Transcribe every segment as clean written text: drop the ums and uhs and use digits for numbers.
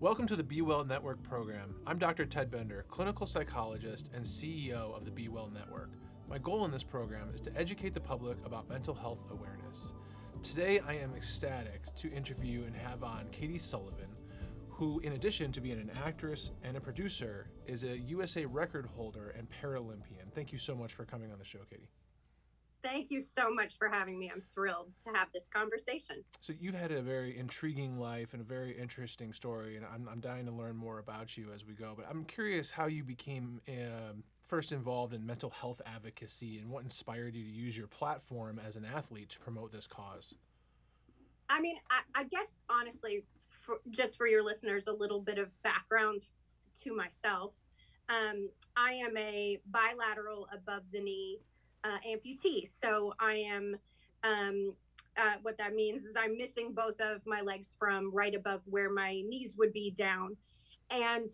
Welcome to the Be Well Network program. I'm Dr. Ted Bender, clinical psychologist and CEO of the Be Well Network. My goal in this program is to educate the public about mental health awareness. Today, I am ecstatic to interview and have on Katy Sullivan, who, in addition to being an actress and a producer, is a USA record holder and Paralympian. Thank you so much for coming on the show, Katy. Thank you so much for having me. I'm thrilled to have this conversation. So you've had a very intriguing life and a very interesting story, and I'm dying to learn more about you as we go. But I'm curious how you became first involved in mental health advocacy and what inspired you to use your platform as an athlete to promote this cause. I mean, I guess, honestly, just for your listeners, a little bit of background to myself. I am a bilateral above-the-knee amputee. So I am, what that means is I'm missing both of my legs from right above where my knees would be down. And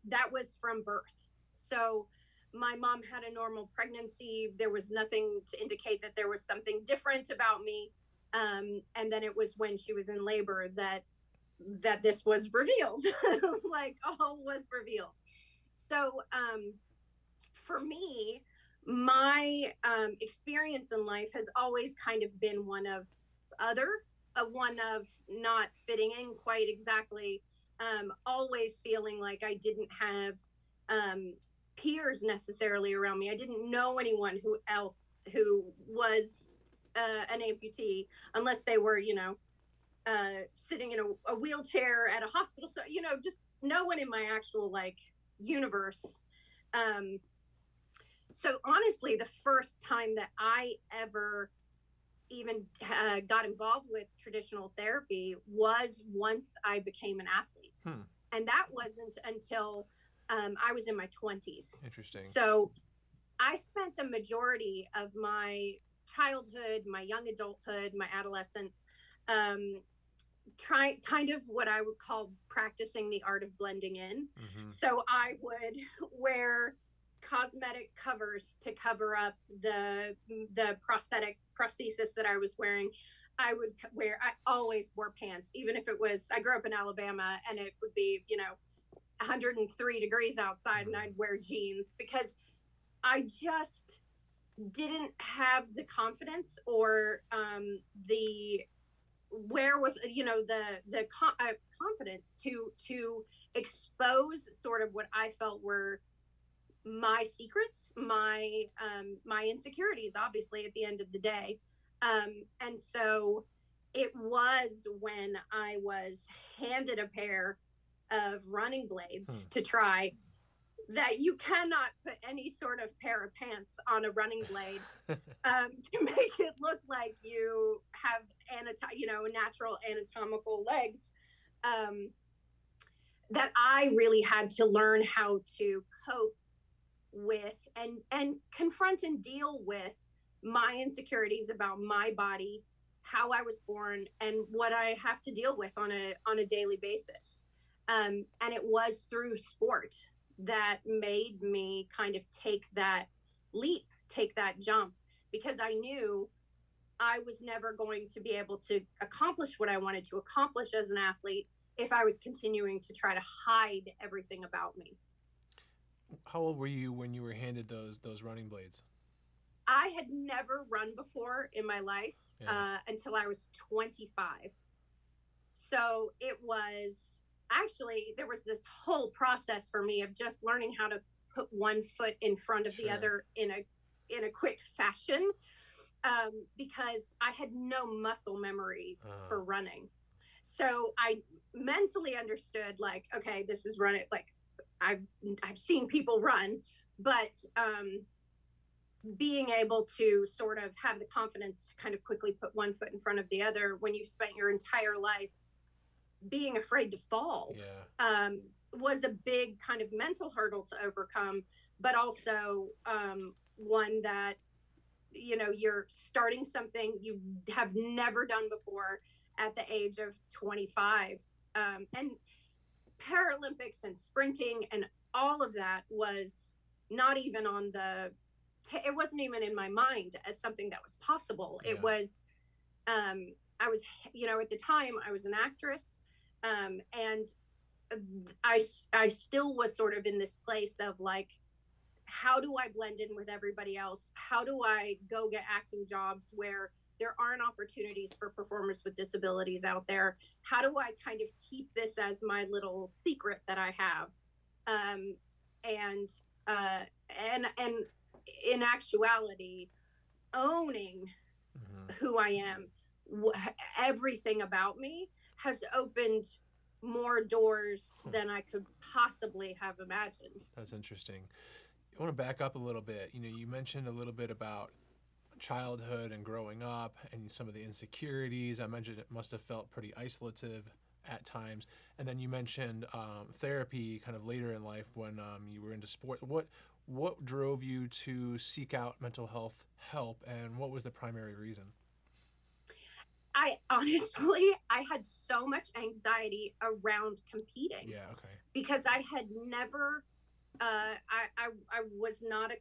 that was from birth. So my mom had a normal pregnancy. There was nothing to indicate that there was something different about me. And then it was when she was in labor that this was revealed, like all was revealed. So for me, my experience in life has always kind of been one of not fitting in quite exactly, always feeling like I didn't have peers necessarily around me. I didn't know anyone who was an amputee unless they were, sitting in a wheelchair at a hospital. So, just no one in my actual universe. So honestly, the first time that I ever even got involved with traditional therapy was once I became an athlete. And that wasn't until I was in my 20s. Interesting. So I spent the majority of my childhood, my young adulthood, my adolescence, kind of what I would call practicing the art of blending in. Mm-hmm. So I would wear cosmetic covers to cover up the prosthesis that I was wearing. I always wore pants, even if I grew up in Alabama and it would be, 103 degrees outside, and I'd wear jeans because I just didn't have the confidence or the confidence to expose sort of what I felt were my secrets, my insecurities, obviously, at the end of the day. And so it was when I was handed a pair of running blades to try, that you cannot put any sort of pair of pants on a running blade to make it look like you have natural anatomical legs. That I really had to learn how to cope with and confront and deal with my insecurities about my body, how I was born, and what I have to deal with on a daily basis. And it was through sport that made me kind of take that leap, take that jump, because I knew I was never going to be able to accomplish what I wanted to accomplish as an athlete if I was continuing to try to hide everything about me. How old were you when you were handed those running blades? I had never run before in my life until I was 25. So it was actually, there was this whole process for me of just learning how to put one foot in front of the other in a quick fashion, because I had no muscle memory for running. So I mentally understood, okay, this is running, I've seen people run, but being able to sort of have the confidence to kind of quickly put one foot in front of the other when you've spent your entire life being afraid to fall was a big kind of mental hurdle to overcome, but also one that, you're starting something you have never done before at the age of 25. And Paralympics and sprinting and all of that was not even it wasn't even in my mind as something that was possible. Yeah. It was, I was, at the time I was an actress, and I still was sort of in this place of like, how do I blend in with everybody else? How do I go get acting jobs where there aren't opportunities for performers with disabilities out there? How do I kind of keep this as my little secret that I have? Um, and and in actuality, owning who I am, everything about me has opened more doors than I could possibly have imagined. That's interesting. I want to back up a little bit. You mentioned a little bit about childhood and growing up and some of the insecurities. I mentioned it must have felt pretty isolative at times. And then you mentioned therapy kind of later in life when you were into sport. What drove you to seek out mental health help, and what was the primary reason? I honestly, I had so much anxiety around competing. Yeah, okay. Because I had never, I was not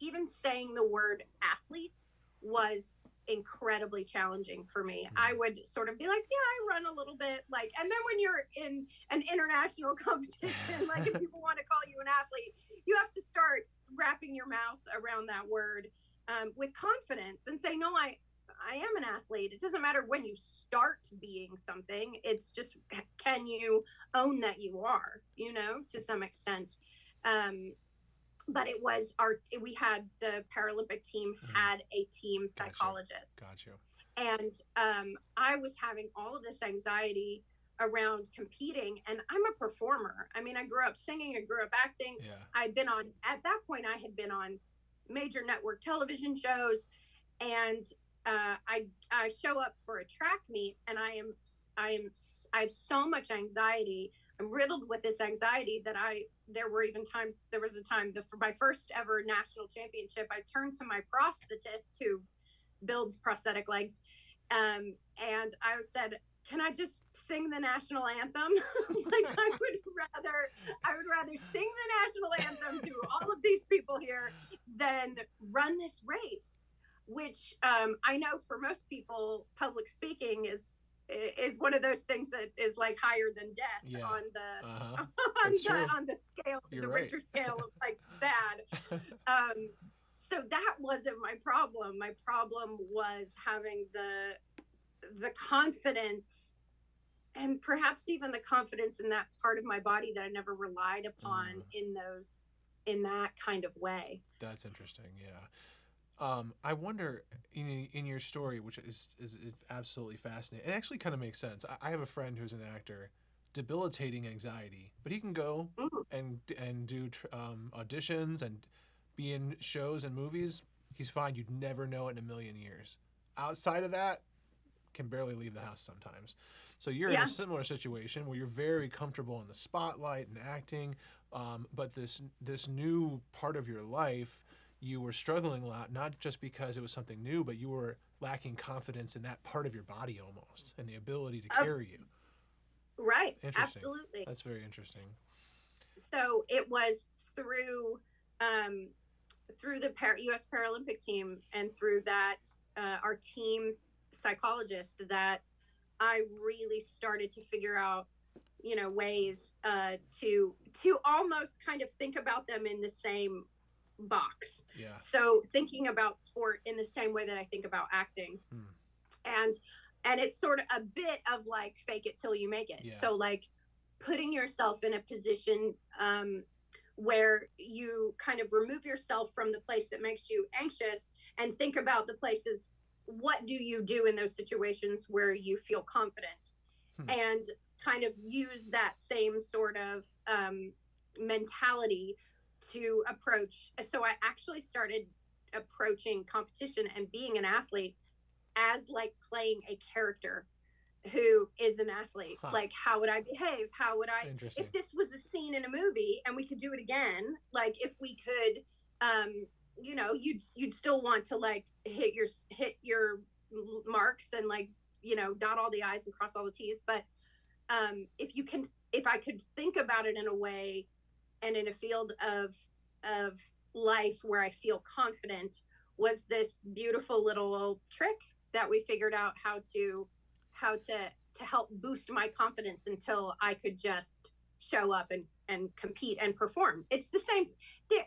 even saying the word athlete was incredibly challenging for me. I would sort of be like, yeah, I run a little bit, like, and then when you're in an international competition, like if people want to call you an athlete, you have to start wrapping your mouth around that word with confidence and say, no, I am an athlete. It doesn't matter when you start being something. It's just, can you own that you are, to some extent. But it was we had the Paralympic team had a team psychologist. Got you. And I was having all of this anxiety around competing, and I'm a performer. I mean, I grew up singing, I grew up acting. Yeah. At that point, I had been on major network television shows, and I show up for a track meet, and I have so much anxiety. I'm riddled with this anxiety that there was a time for my first ever national championship, I turned to my prosthetist who builds prosthetic legs. And I said, can I just sing the national anthem? Like I would rather sing the national anthem to all of these people here than run this race, which I know for most people, public speaking is one of those things that is like higher than death on the on the scale, You're the right. Richter scale of like bad. So that wasn't my problem. My problem was having the confidence, and perhaps even the confidence in that part of my body that I never relied upon in that kind of way. That's interesting. Yeah. I wonder in your story, which is absolutely fascinating. It actually kind of makes sense. I have a friend who's an actor, debilitating anxiety, but he can go and do auditions and be in shows and movies. He's fine. You'd never know it in a million years. Outside of that, can barely leave the house sometimes. So you're in a similar situation where you're very comfortable in the spotlight and acting, but this new part of your life, you were struggling a lot, not just because it was something new, but you were lacking confidence in that part of your body almost, and the ability to carry you. Right. Absolutely. That's very interesting. So it was through the U.S. Paralympic team and through that our team psychologist that I really started to figure out, ways to almost kind of think about them in the same box. Yeah. So thinking about sport in the same way that I think about acting. And it's sort of a bit of like fake it till you make it. Yeah. So like putting yourself in a position where you kind of remove yourself from the place that makes you anxious and think about the places, what do you do in those situations where you feel confident? And kind of use that same sort of mentality to approach. So I actually started approaching competition and being an athlete as like playing a character who is an athlete. Like, how would I behave? How would I, if this was a scene in a movie and we could do it again, like if we could, you'd still want to like hit your marks and like, dot all the I's and cross all the T's. But if I could think about it in a way and in a field of life where I feel confident, was this beautiful little trick that we figured out how how to help boost my confidence until I could just show up and compete and perform. It's the same. The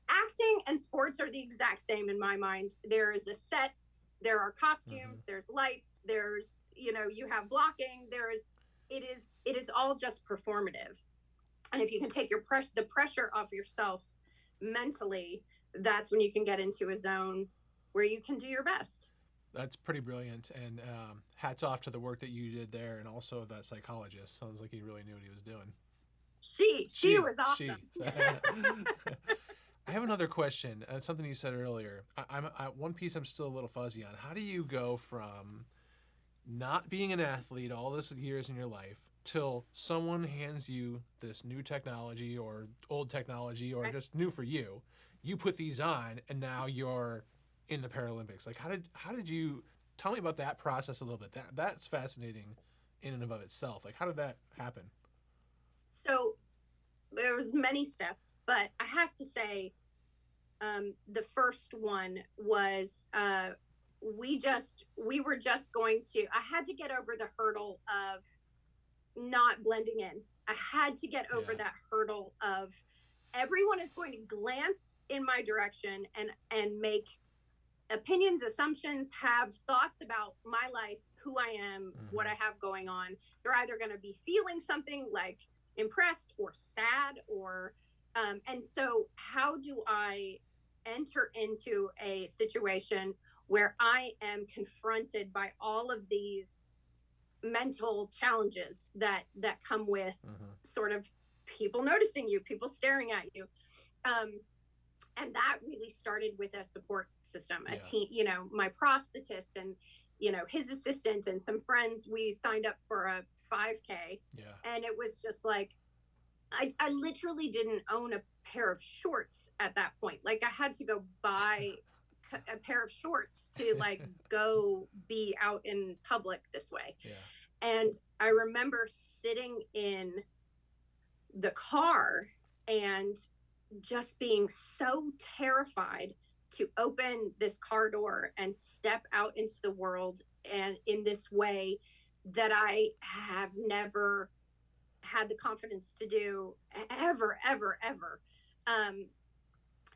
acting and sports are the exact same in my mind. There is a set, there are costumes, there's lights, there's, you have blocking, it is all just performative. And if you can take the pressure off yourself mentally, that's when you can get into a zone where you can do your best. That's pretty brilliant, and hats off to the work that you did there, and also that psychologist. Sounds like he really knew what he was doing. She was awesome. I have another question. Something you said earlier. One piece I'm still a little fuzzy on. How do you go from not being an athlete all this years in your life till someone hands you this new technology or old technology or just new for you? You put these on, and now you're in the Paralympics. Like, how did you tell me about that process a little bit? That's fascinating in and of itself. Like, how did that happen? So there was many steps, but I have to say, the first one was we were just going to. I had to get over the hurdle of not blending in. I had to get over that hurdle of everyone is going to glance in my direction and make opinions, assumptions, have thoughts about my life, who I am, what I have going on. They're either going to be feeling something like impressed or sad or and so how do I enter into a situation where I am confronted by all of these mental challenges that come with sort of people noticing you, people staring at you, and that really started with a support system, a team, my prosthetist and his assistant and some friends. We signed up for a 5K, and it was just like I literally didn't own a pair of shorts at that point. Like, I had to go buy a pair of shorts to like go be out in public this way. And I remember sitting in the car and just being so terrified to open this car door and step out into the world and in this way that I have never had the confidence to do ever.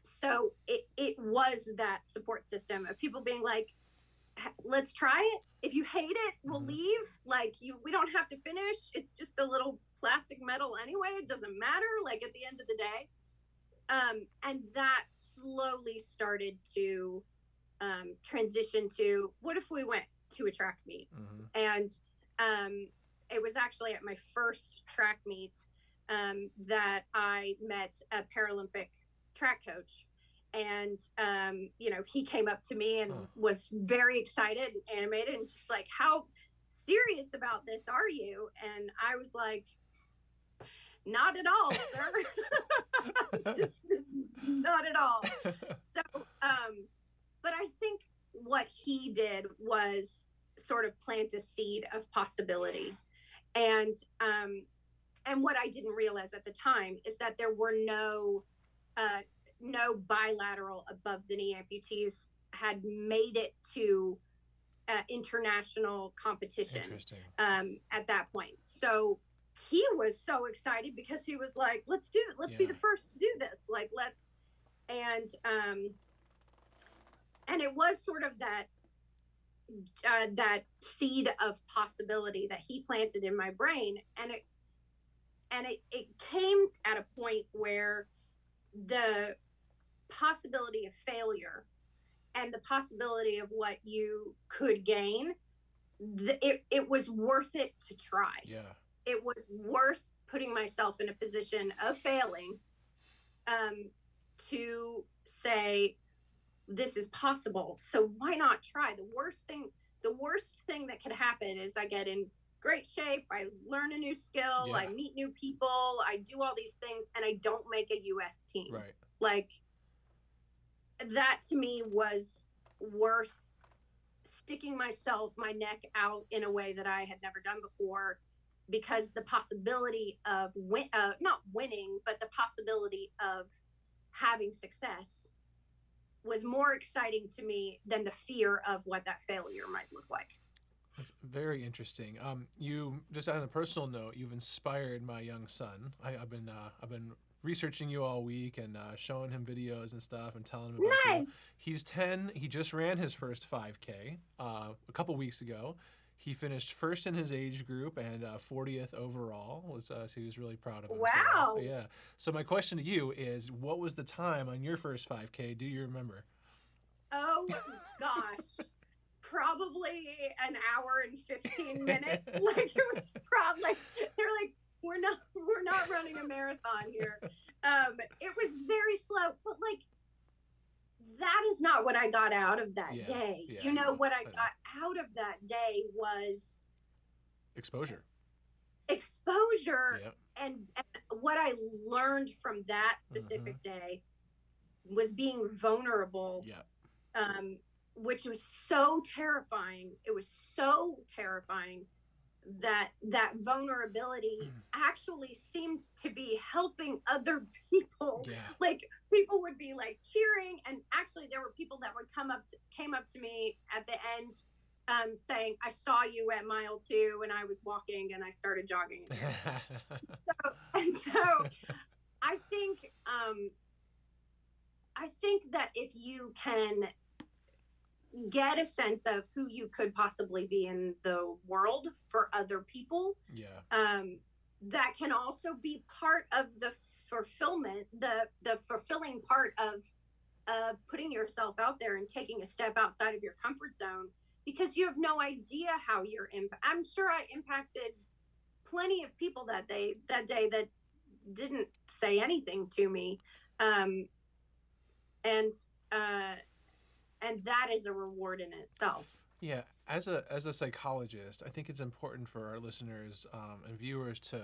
So it was that support system of people being like, let's try it. If you hate it, we'll leave. Like, we don't have to finish. It's just a little plastic metal anyway. It doesn't matter. Like, at the end of the day. And that slowly started to transition to, what if we went to a track meet? And it was actually at my first track meet that I met a Paralympic track coach. And, he came up to me and was very excited and animated and just like, how serious about this are you? And I was like, not at all, sir. Just not at all. So, but I think what he did was sort of plant a seed of possibility. And what I didn't realize at the time is that there were no bilateral above the knee amputees had made it to international competition at that point. So he was so excited because he was like, let's do it. Let's be the first to do this. Like, let's, and it was sort of that seed of possibility that he planted in my brain. And it came at a point where the possibility of failure and the possibility of what you could gain, it was worth it to try. It was worth putting myself in a position of failing to say, this is possible. So why not try? The worst thing that could happen is I get in great shape, I learn a new skill, I meet new people, I do all these things, and I don't make a US team. Like, that to me was worth sticking my neck out in a way that I had never done before, because the possibility of not winning, but the possibility of having success was more exciting to me than the fear of what that failure might look like. That's very interesting. You just on a personal note, you've inspired my young son. I've been researching you all week and showing him videos and stuff and telling him about you. Nice. He's 10. He just ran his first 5K a couple weeks ago. He finished first in his age group and 40th overall. So he was really proud of himself. Wow. Yeah. So my question to you is, what was the time on your first 5K? Do you remember? Oh gosh. Probably an hour and 15 minutes. Like it was probably they're like, we're not running a marathon here. It was very slow, but like that is not what I got out of that day. Yeah, you know what I got out of that day was exposure. Yep. And what I learned from that specific day was being vulnerable. Yeah. Which was so terrifying. It was so terrifying that vulnerability actually seemed to be helping other people. Yeah. Like people would be like cheering, and actually there were people that would came up to me at the end saying, I saw you at mile 2 and I was walking and I started jogging again. so I think that if you can get a sense of who you could possibly be in the world for other people, that can also be part of the fulfillment, the fulfilling part of putting yourself out there and taking a step outside of your comfort zone, because you have no idea how I'm sure I impacted plenty of people that day that didn't say anything to me, and that is a reward in itself. Yeah, as a psychologist, I think it's important for our listeners and viewers to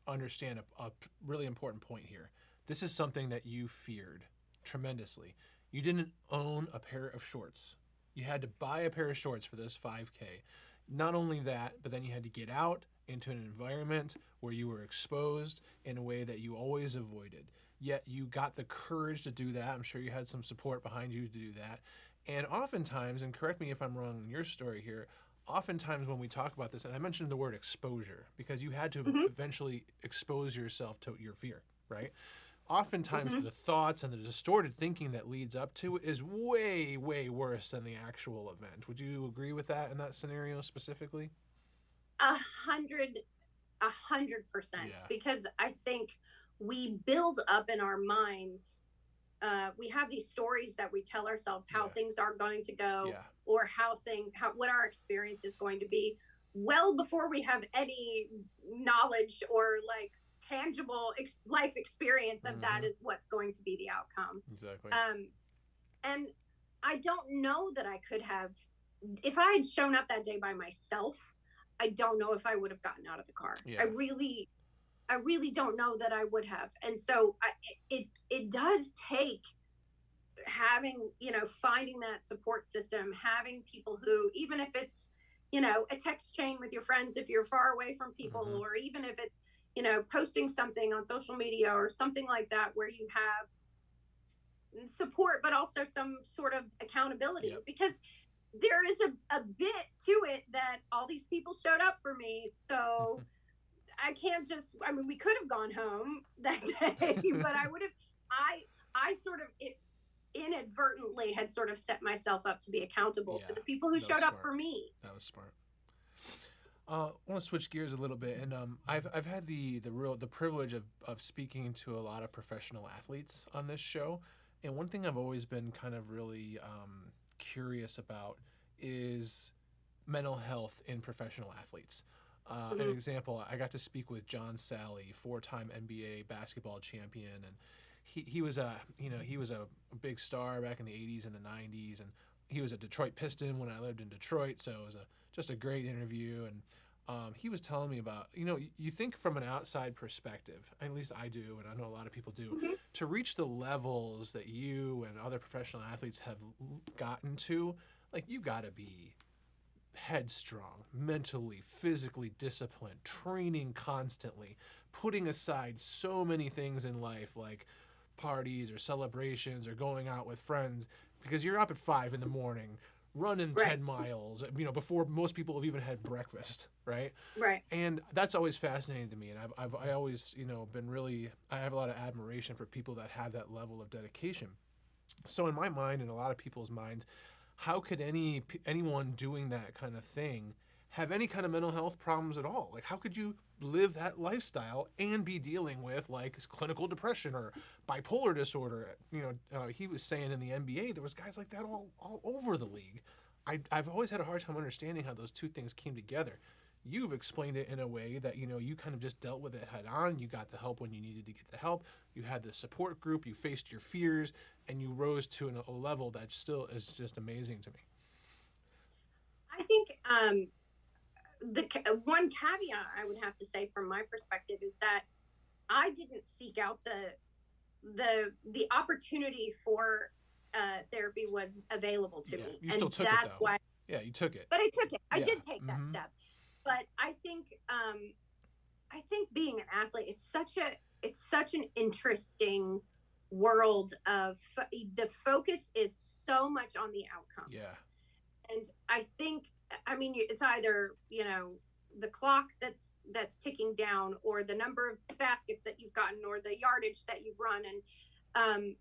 understand a really important point here. This is something that you feared tremendously. You didn't own a pair of shorts. You had to buy a pair of shorts for this 5K. Not only that, but then you had to get out into an environment where you were exposed in a way that you always avoided. Yet you got the courage to do that. I'm sure you had some support behind you to do that. And oftentimes, and correct me if I'm wrong in your story here, oftentimes when we talk about this, and I mentioned the word exposure, because you had to eventually expose yourself to your fear, right? Oftentimes the thoughts and the distorted thinking that leads up to it is way, way worse than the actual event. Would you agree with that in that scenario specifically? 100%. Because I think we build up in our minds, we have these stories that we tell ourselves how things are going to go, or what our experience is going to be, well before we have any knowledge or like tangible life experience of that is what's going to be the outcome. Exactly. And I don't know that I could have, if I had shown up that day by myself, I don't know if I would have gotten out of the car. I really don't know that I would have. And so it does take having, finding that support system, having people who, even if it's, a text chain with your friends, if you're far away from people, or even if it's, posting something on social media or something like that, where you have support, but also some sort of accountability, because there is a bit to it that all these people showed up for me. So I can't just, we could have gone home that day, but I sort of inadvertently had sort of set myself up to be accountable to the people who showed up for me. That was smart. I want to switch gears a little bit, and I've had the privilege of speaking to a lot of professional athletes on this show, and one thing I've always been kind of really curious about is mental health in professional athletes. An example, I got to speak with John Sally, 4-time NBA basketball champion, and he was a big star back in the 80s and the 90s, and he was a Detroit Piston when I lived in Detroit, so it was just a great interview. And he was telling me about, you think from an outside perspective, at least I do, and I know a lot of people do, to reach the levels that you and other professional athletes have gotten to, like, you got to be headstrong, mentally, physically disciplined, training constantly, putting aside so many things in life like parties or celebrations or going out with friends, because you're up at 5 a.m, running Right. 10 miles, before most people have even had breakfast, right? Right. And that's always fascinating to me. And I always, been really, I have a lot of admiration for people that have that level of dedication. So in my mind, and a lot of people's minds, how could anyone doing that kind of thing have any kind of mental health problems at all? Like, how could you live that lifestyle and be dealing with like clinical depression or bipolar disorder? He was saying in the NBA there was guys like that all over the league. I've always had a hard time understanding how those two things came together. You've explained it in a way that you kind of just dealt with it head on. You got the help when you needed to get the help. You had the support group. You faced your fears, and you rose to a level that still is just amazing to me. I think the one caveat I would have to say from my perspective is that I didn't seek out the opportunity for therapy was available to me, you still took that's it though. why. Yeah, you took it. But I took it. I Yeah. did take that step. But I think being an athlete is such an interesting world of the focus is so much on the outcome. Yeah. And I think, I mean, it's either, the clock that's ticking down, or the number of baskets that you've gotten, or the yardage that you've run. And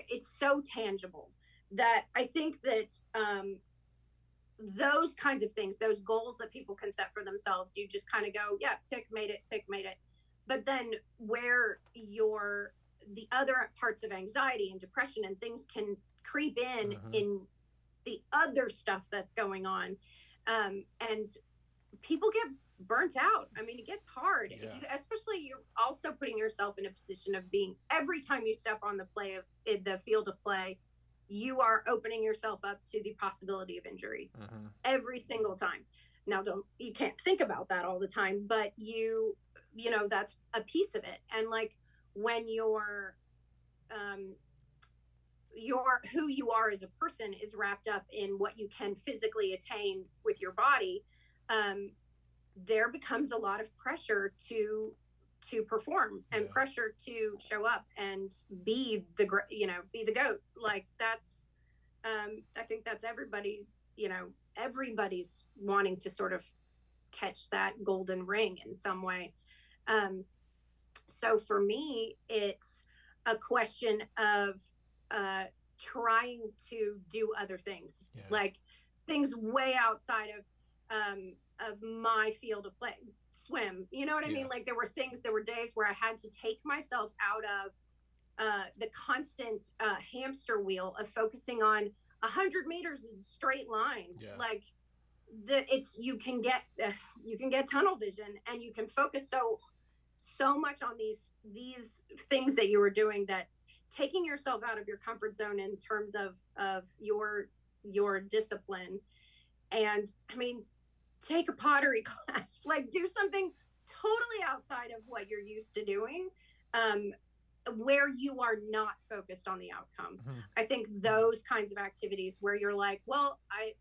it's so tangible that I think that those kinds of things, those goals that people can set for themselves, you just kind of go, yeah, tick, made it, tick, made it. But then where the other parts of anxiety and depression and things can creep in the other stuff that's going on. And people get burnt out. I mean, it gets hard, especially you're also putting yourself in a position of being, every time you step on the field of play, you are opening yourself up to the possibility of injury every single time. Now, you can't think about that all the time, but that's a piece of it. And like when you're who you are as a person is wrapped up in what you can physically attain with your body, there becomes a lot of pressure to perform and pressure to show up and be the GOAT. Like that's I think that's everybody, everybody's wanting to sort of catch that golden ring in some way. So for me, it's a question of trying to do other things, like things way outside of my field of play. Swim, you know what I mean? Like there were days where I had to take myself out of the constant hamster wheel of focusing on 100 meters is a straight line. Like you can get tunnel vision, and you can focus so much on these things that you were doing, that taking yourself out of your comfort zone in terms of your discipline. And I mean, take a pottery class, like do something totally outside of what you're used to doing, where you are not focused on the outcome. I think those kinds of activities where you're like, well, I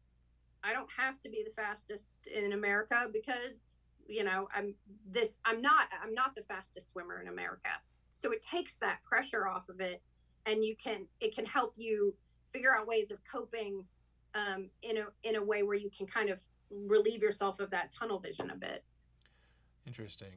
don't have to be the fastest in America because, I'm not the fastest swimmer in America. So it takes that pressure off of it, and it can help you figure out ways of coping in a way where you can kind of relieve yourself of that tunnel vision a bit. Interesting.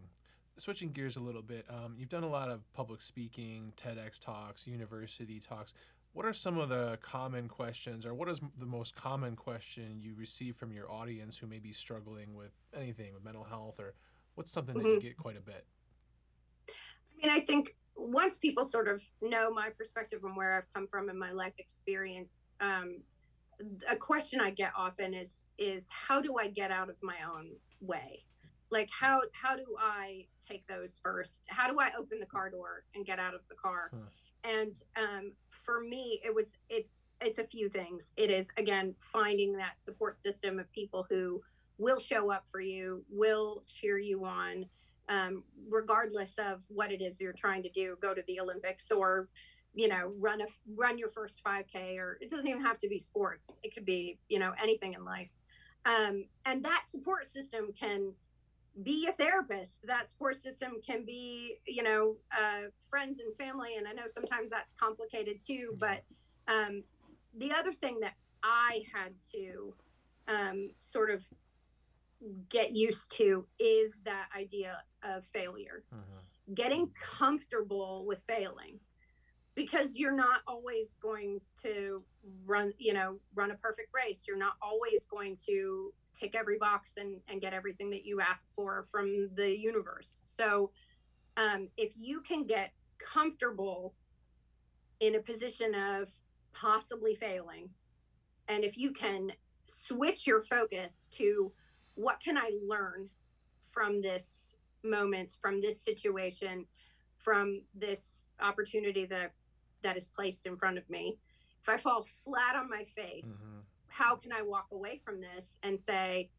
Switching gears a little bit, you've done a lot of public speaking, TEDx talks, university talks. What are some of the common questions, or what is the most common question you receive from your audience who may be struggling with anything, with mental health, or what's something that you get quite a bit? I mean, I think once people sort of know my perspective and where I've come from and my life experience, a question I get often is how do I get out of my own way? Like how do I take those first? How do I open the car door and get out of the car? And for me, it's a few things. It is, again, finding that support system of people who will show up for you, will cheer you on, regardless of what it is you're trying to do, go to the Olympics or, run your first 5K, or it doesn't even have to be sports. It could be, anything in life. And that support system can be a therapist. That support system can be, friends and family. And I know sometimes that's complicated too, but the other thing that I had to sort of get used to is that idea of failure, getting comfortable with failing, because you're not always going to run a perfect race. You're not always going to tick every box and get everything that you ask for from the universe. So if you can get comfortable in a position of possibly failing, and if you can switch your focus to what can I learn from this moment, from this situation, from this opportunity that is placed in front of me. If I fall flat on my face, how can I walk away from this and say,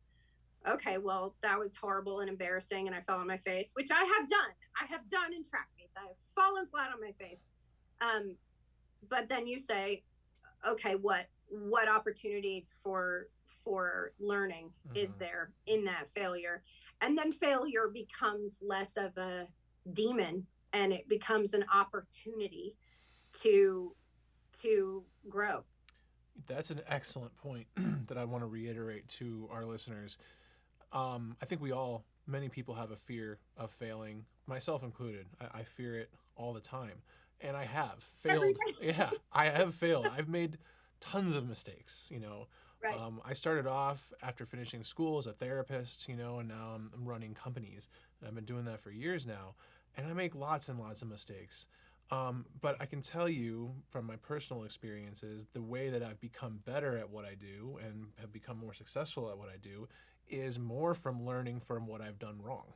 okay, well, that was horrible and embarrassing, and I fell on my face, which I have done. I have done in track meets. I have fallen flat on my face. But then you say, okay, what opportunity for learning is there in that failure? And then failure becomes less of a demon, and it becomes an opportunity to grow. That's an excellent point that I want to reiterate to our listeners. I think many people have a fear of failing, myself included. I fear it all the time. And I have failed. Yeah, I have failed. I've made tons of mistakes, Right. I started off after finishing school as a therapist, and now I'm running companies. And I've been doing that for years now. And I make lots and lots of mistakes. But I can tell you from my personal experiences, the way that I've become better at what I do and have become more successful at what I do is more from learning from what I've done wrong.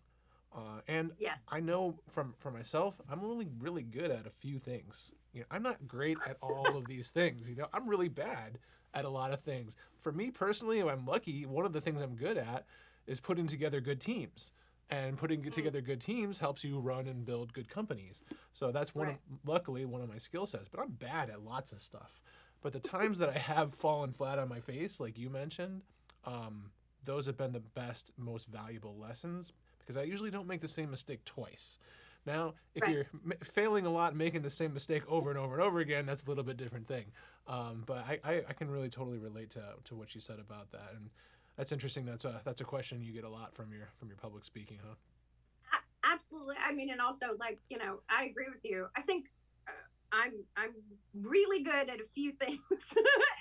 And yes. I know for myself, I'm only really good at a few things. I'm not great at all of these things. I'm really bad at a lot of things. For me personally, if I'm lucky, one of the things I'm good at is putting together good teams. And putting together good teams helps you run and build good companies. So that's luckily one of my skill sets. But I'm bad at lots of stuff. But the times that I have fallen flat on my face, like you mentioned, those have been the best, most valuable lessons, because I usually don't make the same mistake twice. Now, if you're failing a lot and making the same mistake over and over and over again, that's a little bit different thing. But I can really totally relate to what you said about that. And that's interesting. That's a question you get a lot from your public speaking, huh? Absolutely. I mean, and also, like, I agree with you. I think I'm really good at a few things,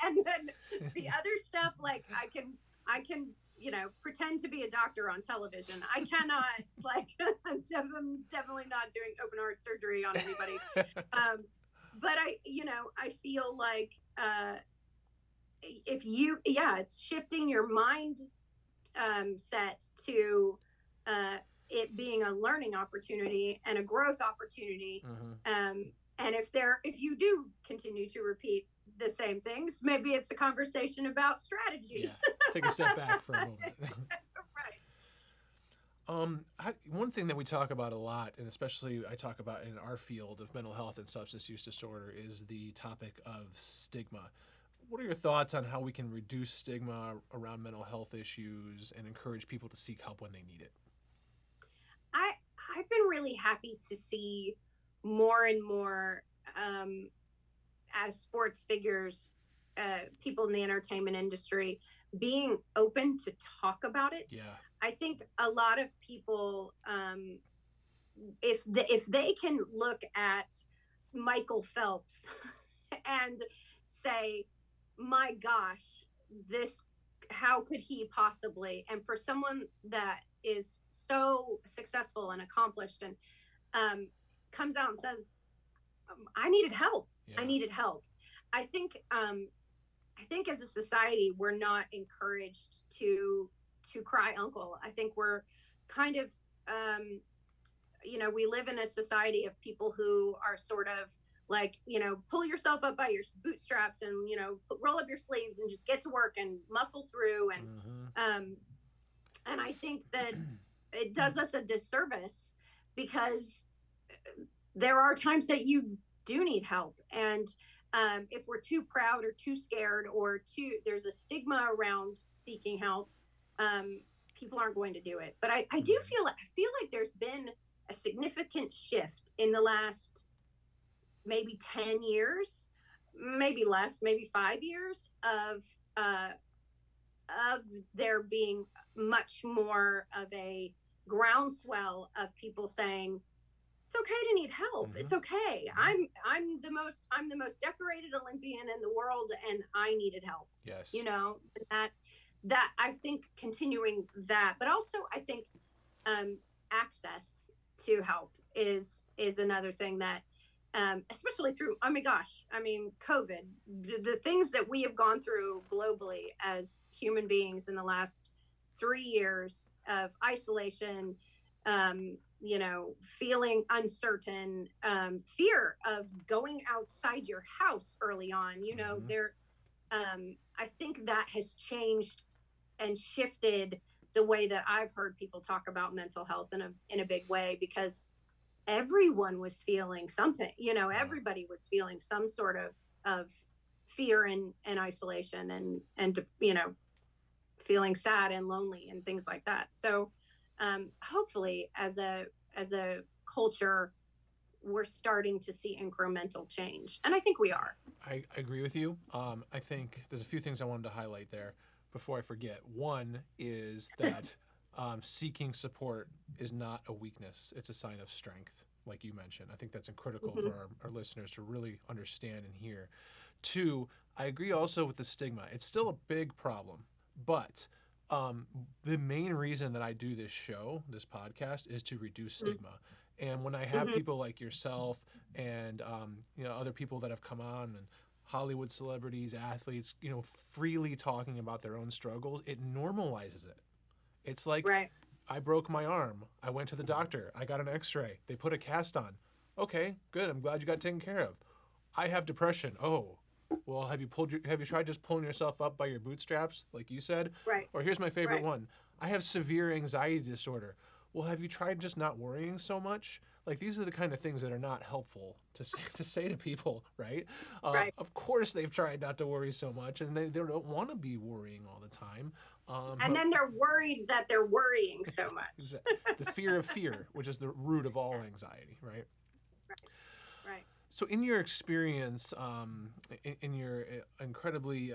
and then the other stuff, like I can pretend to be a doctor on television. I cannot, like, I'm definitely not doing open heart surgery on anybody. But I feel like it's shifting your mind set to it being a learning opportunity and a growth opportunity. And if you do continue to repeat the same things, maybe it's a conversation about strategy. Yeah, take a step back for a moment. Right. One thing that we talk about a lot, and especially I talk about in our field of mental health and substance use disorder, is the topic of stigma. What are your thoughts on how we can reduce stigma around mental health issues and encourage people to seek help when they need it? I've been really happy to see more and more as sports figures, people in the entertainment industry being open to talk about it. Yeah. I think a lot of people, if they can look at Michael Phelps and say, my gosh, how could he possibly? And for someone that is so successful and accomplished and comes out and says, I needed help. Yeah. I needed help. I think as a society, we're not encouraged to cry uncle. I think we're kind of, we live in a society of people who are sort of like, pull yourself up by your bootstraps and, roll up your sleeves and just get to work and muscle through. And I think that it does us a disservice, because there are times that you do need help. And if we're too proud or too scared or there's a stigma around seeking help, people aren't going to do it. But I feel like there's been a significant shift in the last maybe 10 years maybe less, maybe 5 years of there being much more of a groundswell of people saying it's okay to need help. Mm-hmm. It's okay. I'm the most decorated Olympian in the world, and I needed help. Yes. That I think continuing that, but also I think access to help is another thing that, especially through, oh my gosh, I mean, COVID, the things that we have gone through globally as human beings in the last 3 years of isolation, feeling uncertain, fear of going outside your house early on, I think that has changed and shifted the way that I've heard people talk about mental health in a big way, because everyone was feeling something, everybody was feeling some sort of fear and isolation and feeling sad and lonely and things like that. So hopefully as a culture, we're starting to see incremental change, and I think we are. I agree with you. I think there's a few things I wanted to highlight there before I forget. One is that seeking support is not a weakness, it's a sign of strength, like you mentioned. I think that's critical for our listeners to really understand and hear. Two, I agree also with the stigma. It's still a big problem, but the main reason that I do this show, this podcast, is to reduce stigma. And when I have people like yourself and other people that have come on, and Hollywood celebrities, athletes, freely talking about their own struggles, it normalizes it. It's like, right. I broke my arm. I went to the doctor. I got an x-ray. They put a cast on. Okay, good. I'm glad you got taken care of. I have depression. Oh, well, have you tried just pulling yourself up by your bootstraps, like you said? Right. Or here's my favorite one. I have severe anxiety disorder. Well, have you tried just not worrying so much? Like, these are the kind of things that are not helpful to say to people, right? Right. Of course, they've tried not to worry so much, and they don't want to be worrying all the time. And then they're worried that they're worrying so much. The fear of fear, which is the root of all anxiety, right? Right. So in your experience, in your incredibly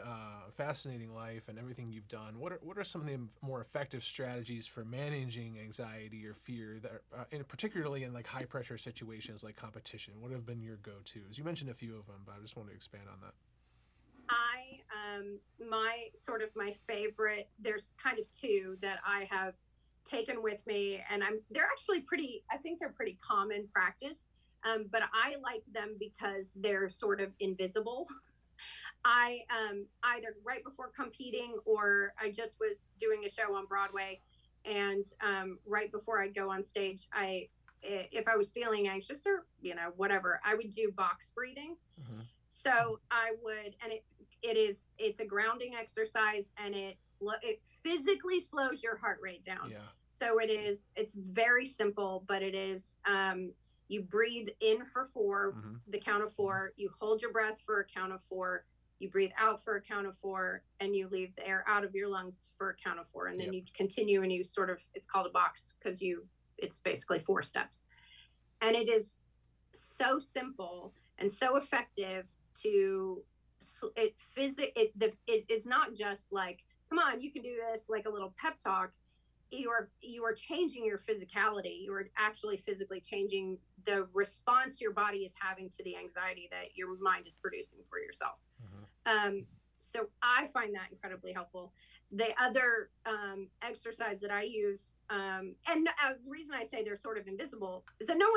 fascinating life and everything you've done, what are some of the more effective strategies for managing anxiety or fear, that and particularly in like high pressure situations like competition? What have been your go-tos? You mentioned a few of them, but I just want to expand on that. My favorite, there's kind of two that I have taken with me, and they're actually I think they're pretty common practice. But I like them because they're sort of invisible. I either right before competing, or I just was doing a show on Broadway, and right before I'd go on stage, if I was feeling anxious or whatever, I would do box breathing. So I would, and it's a grounding exercise, and it physically slows your heart rate down. Yeah. So it's very simple, but it is. You breathe in for 4, the count of 4. You hold your breath for a count of 4. You breathe out for a count of 4, and you leave the air out of your lungs for a count of 4. And then you continue, and you it's called a box because it's basically 4 steps. And it is so simple and so effective it is not just like, come on, you can do this, like a little pep talk. You are changing your physicality. You are actually physically changing the response your body is having to the anxiety that your mind is producing for yourself. So I find that incredibly helpful. The other exercise that I use, and the reason I say they're sort of invisible, is that no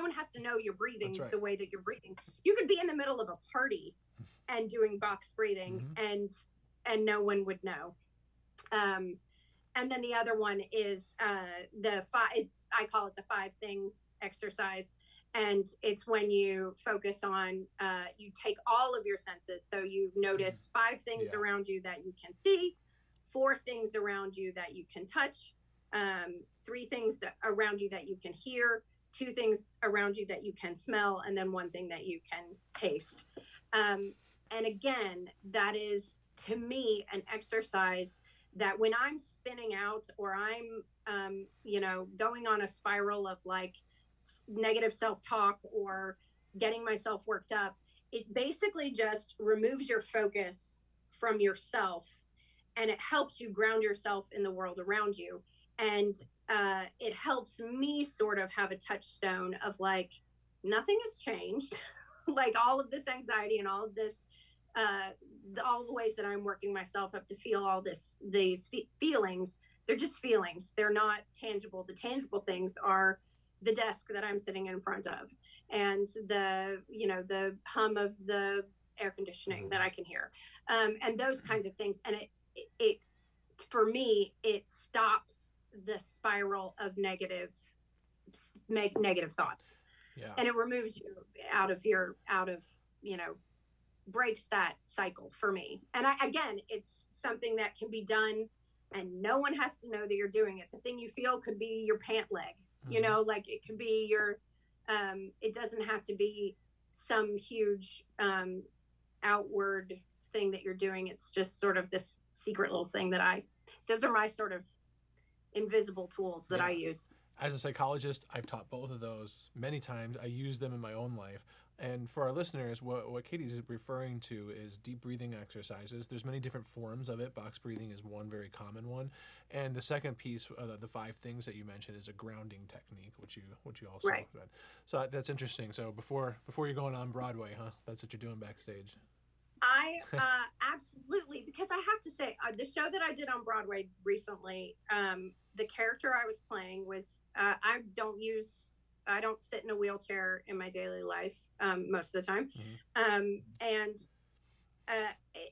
one has to know you're breathing the way that you're breathing. You could be in the middle of a party and doing box breathing, and no one would know. And then the other one is I call it the 5 things exercise. And it's when you focus on, you take all of your senses. So you notice 5 things around you that you can see, 4 things around you that you can touch, 3 things around you that you can hear, 2 things around you that you can smell, and then 1 thing that you can taste. And again, that is, to me, an exercise that when I'm spinning out, or I'm, going on a spiral of like negative self-talk or getting myself worked up, it basically just removes your focus from yourself, and it helps you ground yourself in the world around you. And it helps me sort of have a touchstone of like, nothing has changed. Like all of this anxiety and all of this, all the ways that I'm working myself up to feel all these feelings, they're just feelings. They're not tangible. The tangible things are the desk that I'm sitting in front of, and the hum of the air conditioning that I can hear, and those kinds of things. And it for me, it stops the spiral of negative thoughts. Yeah. And it removes you out of breaks that cycle for me. And again, it's something that can be done and no one has to know that you're doing it. The thing you feel could be your pant leg, like it could be your, it doesn't have to be some huge outward thing that you're doing. It's just sort of this secret little thing those are my sort of invisible tools that I use. As a psychologist, I've taught both of those many times. I use them in my own life. And for our listeners, what Katy's referring to is deep breathing exercises. There's many different forms of it. Box breathing is one very common one. And the second piece, the 5 things that you mentioned, is a grounding technique, which you also right. said. So that's interesting. So before you're going on Broadway, that's what you're doing backstage. I absolutely, because I have to say, the show that I did on Broadway recently, the character I was playing was, I don't sit in a wheelchair in my daily life most of the time. And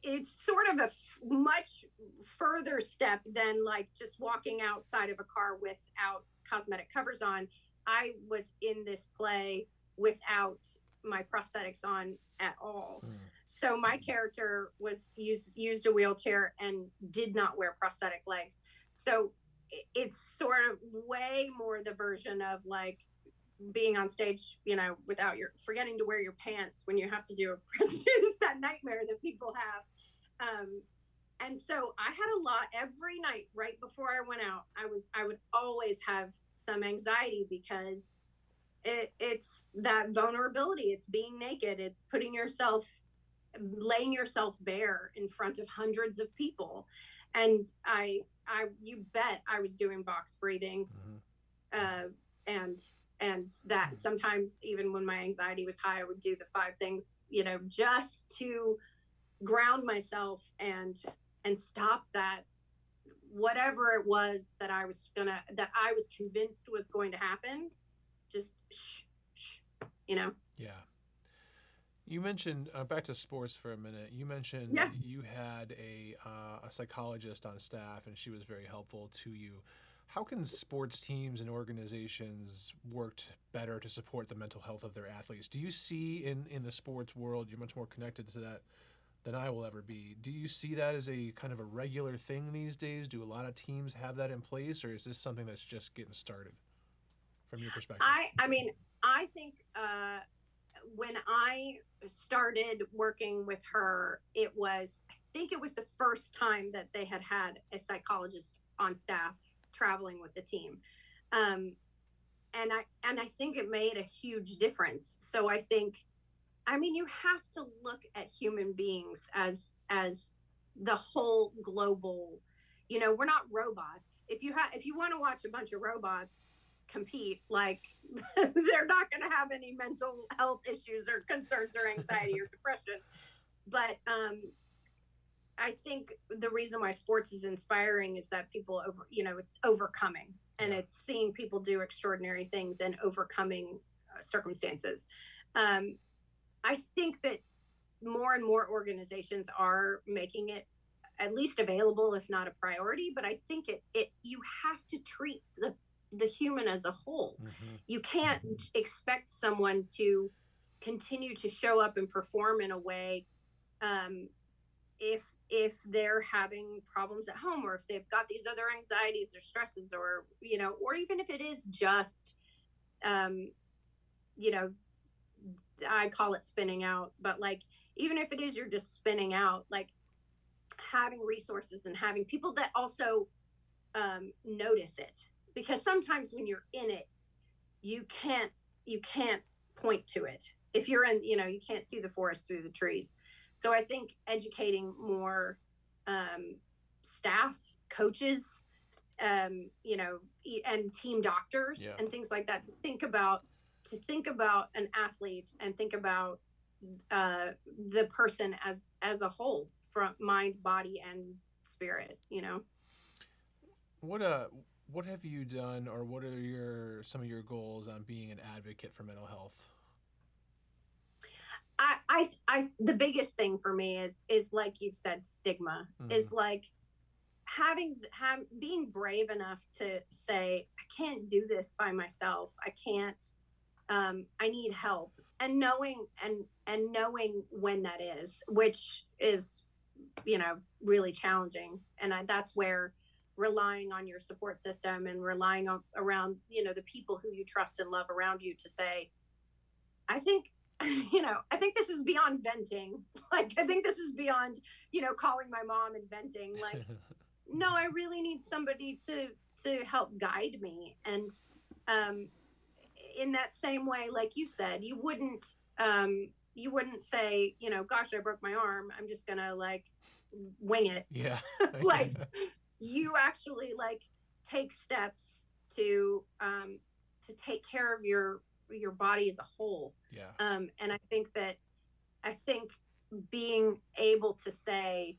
it's sort of a much further step than like just walking outside of a car without cosmetic covers on. I was in this play without my prosthetics on at all. So my character was used a wheelchair and did not wear prosthetic legs. So it's sort of way more the version of like being on stage, without forgetting to wear your pants when you have to do a presentation. It's that nightmare that people have. And so I had a lot every night right before I went out. I would always have some anxiety because it's that vulnerability. It's being naked. It's laying yourself bare in front of hundreds of people. And you bet I was doing box breathing. And that sometimes even when my anxiety was high, I would do the 5 things, just to ground myself and stop that, whatever it was that I was convinced was going to happen. Just shh. Yeah. You mentioned, back to sports for a minute, you mentioned you had a psychologist on staff and she was very helpful to you. How can sports teams and organizations work better to support the mental health of their athletes? Do you see in the sports world, you're much more connected to that than I will ever be. Do you see that as a kind of a regular thing these days? Do a lot of teams have that in place, or is this something that's just getting started from your perspective? I mean, I think when I started working with her, I think it was the first time that they had a psychologist on staff traveling with the team. And I think it made a huge difference. So I think, you have to look at human beings as the whole global, we're not robots. If you want to watch a bunch of robots compete, like they're not going to have any mental health issues or concerns or anxiety or depression. But I think the reason why sports is inspiring is that people it's overcoming, and it's seeing people do extraordinary things and overcoming circumstances. I think that more and more organizations are making it at least available, if not a priority. But I think you have to treat the human as a whole. You can't expect someone to continue to show up and perform in a way if they're having problems at home, or if they've got these other anxieties or stresses, or or even if it is just I call it spinning out, but like even if it is you're just spinning out, like having resources and having people that also notice it. Because sometimes when you're in it, you can't point to it. if you're in, you can't see the forest through the trees. So I think educating more staff, coaches, and team doctors and things like that to think about an athlete and think about the person as a whole, from mind, body, and spirit. What have you done, or what are some of your goals on being an advocate for mental health? I the biggest thing for me is like you've said, stigma. Is like being brave enough to say, I can't do this by myself. I can't. I need help, and knowing when that is, which is really challenging. And that's where relying on your support system and relying on around the people who you trust and love around you to say, I think I think this is beyond venting. Like, I think this is beyond calling my mom and venting. Like, no, I really need somebody to help guide me. And in that same way, like you said, you wouldn't say, gosh, I broke my arm, I'm just gonna like wing it. Yeah. Like, you actually like take steps to take care of your body as a whole. Yeah. And I think being able to say,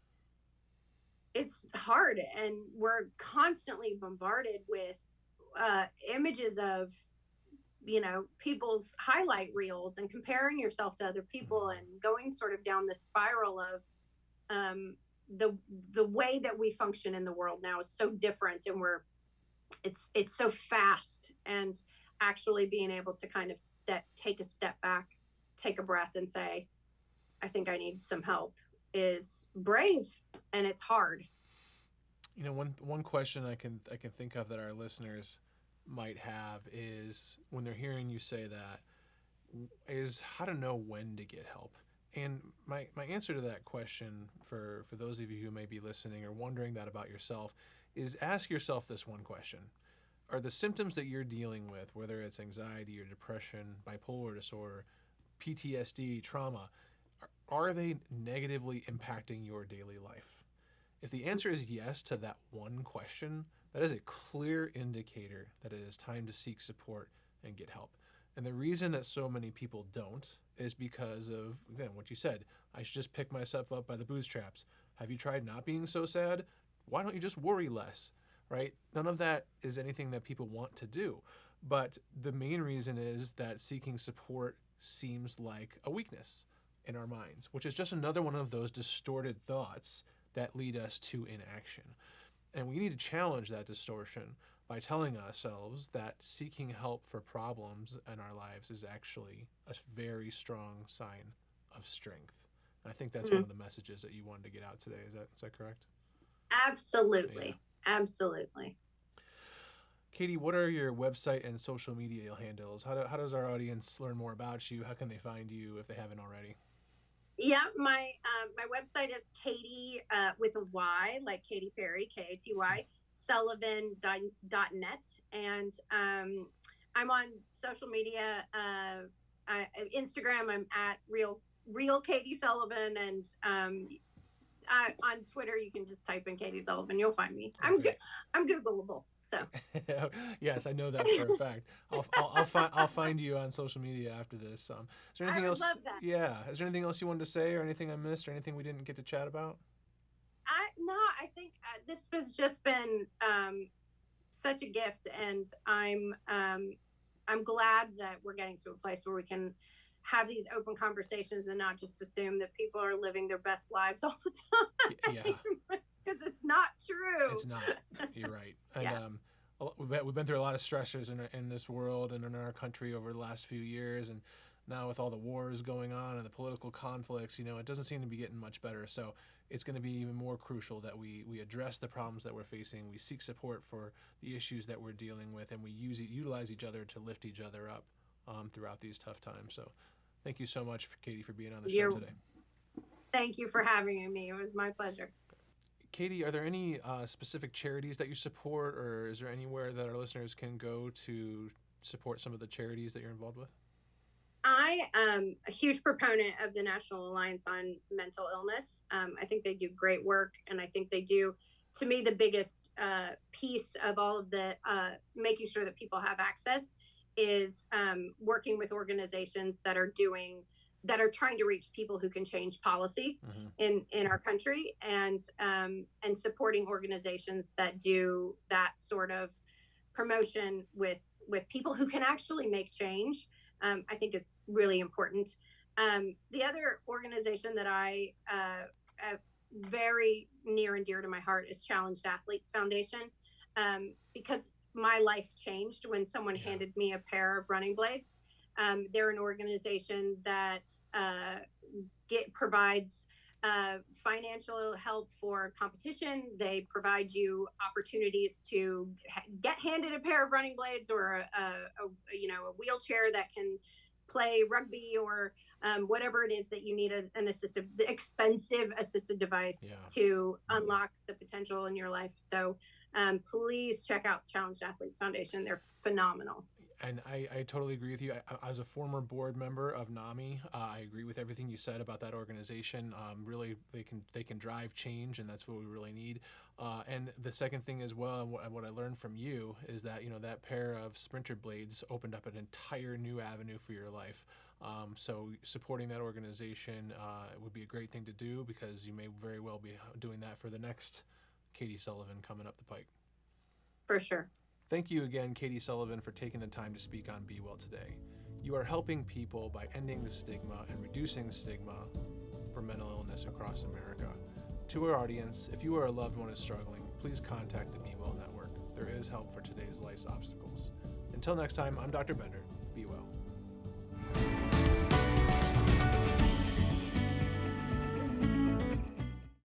it's hard, and we're constantly bombarded with images of people's highlight reels and comparing yourself to other people and going sort of down this spiral of the way that we function in the world now is so different, and it's so fast. And actually being able to kind of take a step back, take a breath, and say, I think I need some help, is brave, and it's hard. One question I can think of that our listeners might have is, when they're hearing you say that, is how to know when to get help. And my answer to that question, for those of you who may be listening or wondering that about yourself, is ask yourself this one question. Are the symptoms that you're dealing with, whether it's anxiety or depression, bipolar disorder, PTSD, trauma, are they negatively impacting your daily life? If the answer is yes to that one question, that is a clear indicator that it is time to seek support and get help. And the reason that so many people don't is because of, again, what you said. I should just pick myself up by the bootstraps. Have you tried not being so sad? Why don't you just worry less, right? None of that is anything that people want to do. But the main reason is that seeking support seems like a weakness in our minds, which is just another one of those distorted thoughts that lead us to inaction. And we need to challenge that distortion by telling ourselves that seeking help for problems in our lives is actually a very strong sign of strength. And I think that's one of the messages that you wanted to get out today. Is that correct? Absolutely. Yeah. Absolutely. Katy, what are your website and social media handles? How does our audience learn more about you? How can they find you if they haven't already? Yeah, my website is Katy with a Y, like Katy Perry, Katy, Sullivan.net. And I'm on social media, Instagram, I'm at real Katy Sullivan, and on Twitter you can just type in Katy Sullivan, you'll find me. Okay. I'm Googleable. So yes, I know that for a fact. I'll find you on social media after this. Is there anything else? Love that. Yeah. Is there anything else you wanted to say, or anything I missed, or anything we didn't get to chat about? I think this has just been such a gift, and I'm glad that we're getting to a place where we can have these open conversations and not just assume that people are living their best lives all the time. Yeah. Because it's not true. It's not. You're right. And we've been through a lot of stressors in this world and in our country over the last few years, and now with all the wars going on and the political conflicts, it doesn't seem to be getting much better. So it's going to be even more crucial that we address the problems that we're facing, we seek support for the issues that we're dealing with, and we utilize each other to lift each other up throughout these tough times. So thank you so much, Katy, for being on the show today. Thank you for having me. It was my pleasure. Katy, are there any specific charities that you support, or is there anywhere that our listeners can go to support some of the charities that you're involved with? I am a huge proponent of the National Alliance on Mental Illness. I think they do great work, and I think they do, to me, the biggest piece of all of the making sure that people have access is working with organizations that are trying to reach people who can change policy in our country, and supporting organizations that do that sort of promotion with people who can actually make change. I think is really important. The other organization that I have very near and dear to my heart is Challenged Athletes Foundation, because my life changed when someone handed me a pair of running blades. They're an organization that provides financial help for competition. They provide you opportunities to get handed a pair of running blades, or a wheelchair that can play rugby, or whatever it is that you need an expensive assisted device to unlock the potential in your life. So please check out Challenged Athletes Foundation. They're phenomenal. And I totally agree with you. As a former board member of NAMI, I agree with everything you said about that organization. Really, they can drive change, and that's what we really need. And the second thing as well, and what I learned from you, is that that pair of sprinter blades opened up an entire new avenue for your life. So supporting that organization would be a great thing to do, because you may very well be doing that for the next Katy Sullivan coming up the pike. For sure. Thank you again, Katy Sullivan, for taking the time to speak on Be Well today. You are helping people by ending the stigma and reducing the stigma for mental illness across America. To our audience, if you or a loved one is struggling, please contact the Be Well Network. There is help for today's life's obstacles. Until next time, I'm Dr. Bender. Be well.